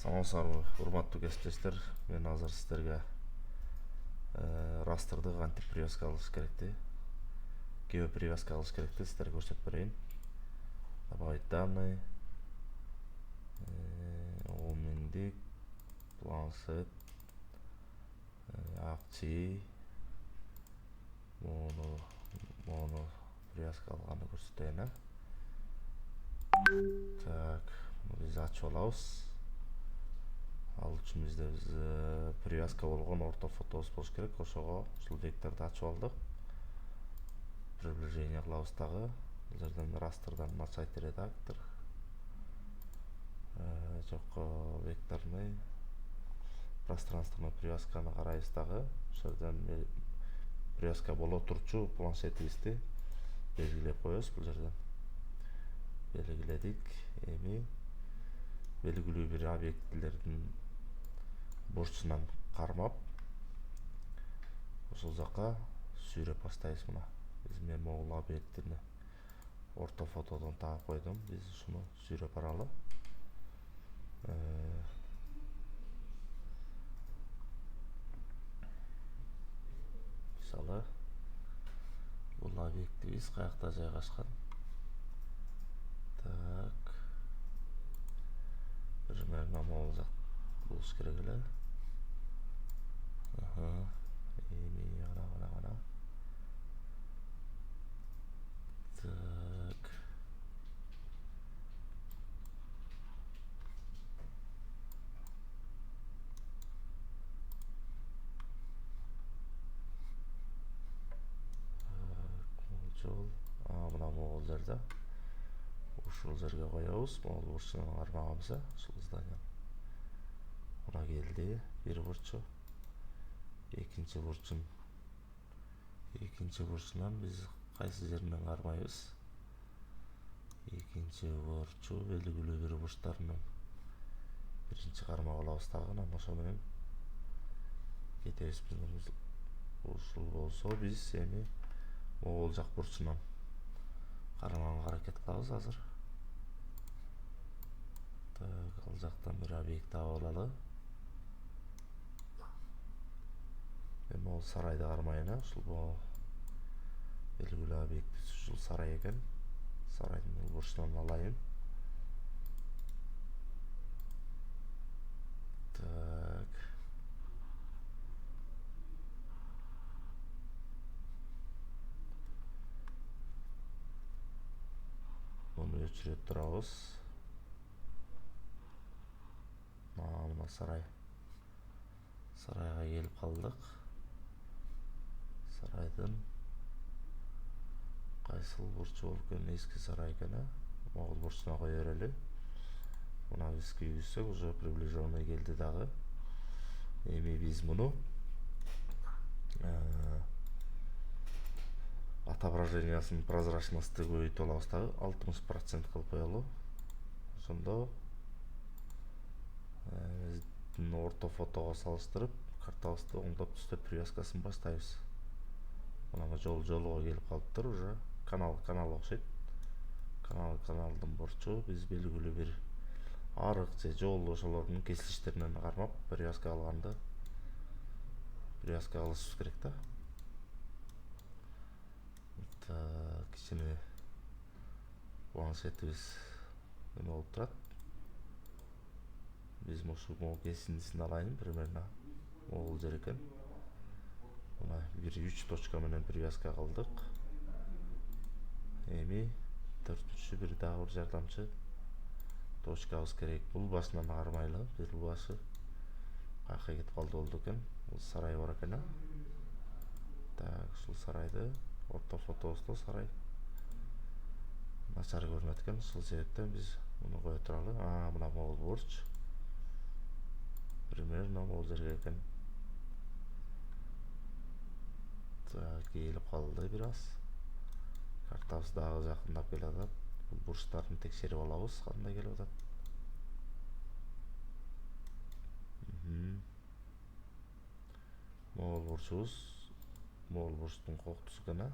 Саламатсыздарбы, урматтуу кесиптештер. Мен азыр сиздерге растрды кантип привязка кылыш керекти, кебе привязка кылыш керекти сиздерге көрсөтүп берейин. Добавить данные, уминдик, планшет, акчи, мону привязка кылганды көрсөтөйүн. Так, биз ачып алабыз. Ал үчүн бизде привязка болгон орто фотобуз болуш керек. Ошого ушул векторду ачып алдык. Приближение кылабыз дагы. Бул жерден растрдан начать редактор. Жокко векторный пространственный привязканы карайбыз дагы. Ошол жерден привязка боло турчу планшетибизди белгилеп коебуз. Бул жерден белгиледик. Эми белгилүү бир объектилердин бурчунан кармап ошол жака сүйрөп баштайбыз. Мына мен могул объектини орто фотодон таап койдум. Биз ушуну сүйрөп баралы. Мисалы, бул объектибиз каякта жайгашкан? Так, примерно могул жак болуш керек эле. Эми ана. Так. Жол. Мына могул жерде. Ушул жерге коебуз. Могул бурчунан кармагабыз, ушул здание. Мына келди, бир бурчу. Экинчи бурчунан биз кайсы жеринен кармайбыз? Экинчи бурчу белгилүү бир бурчтарынан биринчи кармап алабыз дагы. Ошо менен кетебиз. Ушул болсо биз эми могул жак бурчунан кармаганга аракет кылабыз азыр. Так, ал жактан бир объект таап алалы. Мен могул сарайды кармайын, ушул белгилүү объект ушул сарай экен. Сарайдын бурчунан алайын. Так. Муну өчүрөп турабыз. Мына сарай. Сарайга келип калдык. Сарайдын кайсыл бурчу болуп экен? Эски сарай экен, могул бурчуна кое берели. Мына биз күйгүзсөк, уже приближенный келди дагы. Эми биз муну отображениясынын прозрачностьты көбөйтүп алабыз дагы, 60% кылып коелу. Ошондо биздин орто фотого салыштырып, картабызды оңдоп түзөп привязкасын баштайбыз. Мына жолго келип калыптыр, уже канал окшойт. Каналдын бурчу биз белгилүү бир арык же жол ошолордун кесилиштеринен кармап привязка кылганды. Привязка кылышыбыз керек да. Так, кичине планшетибиз эме болуп турат. Биз могул кесиндисин алайын, примерно могул жер экен. Мына 1-3 точка менен привязка кылдык. Эми 4-чү бир дагы бир жардамчы точкабыз керек. Бул башынан кармайлы, бул башы каяка кетип калды болду экен. Бул сарай бар экен. Так, ушул сарайды орто фотобузда сарай начар көрүнөт экен. Ушул себептен биз муну кое туралы. Мына могул бурч. Примерно могул жерге экен. Так, келип калды бир аз. Картабыз дагы жакындап келе атат. Бул бурчтарын текшерип алабыз, кандай келип атат. Могул бурчубуз, могул бурчтун коктусу экен.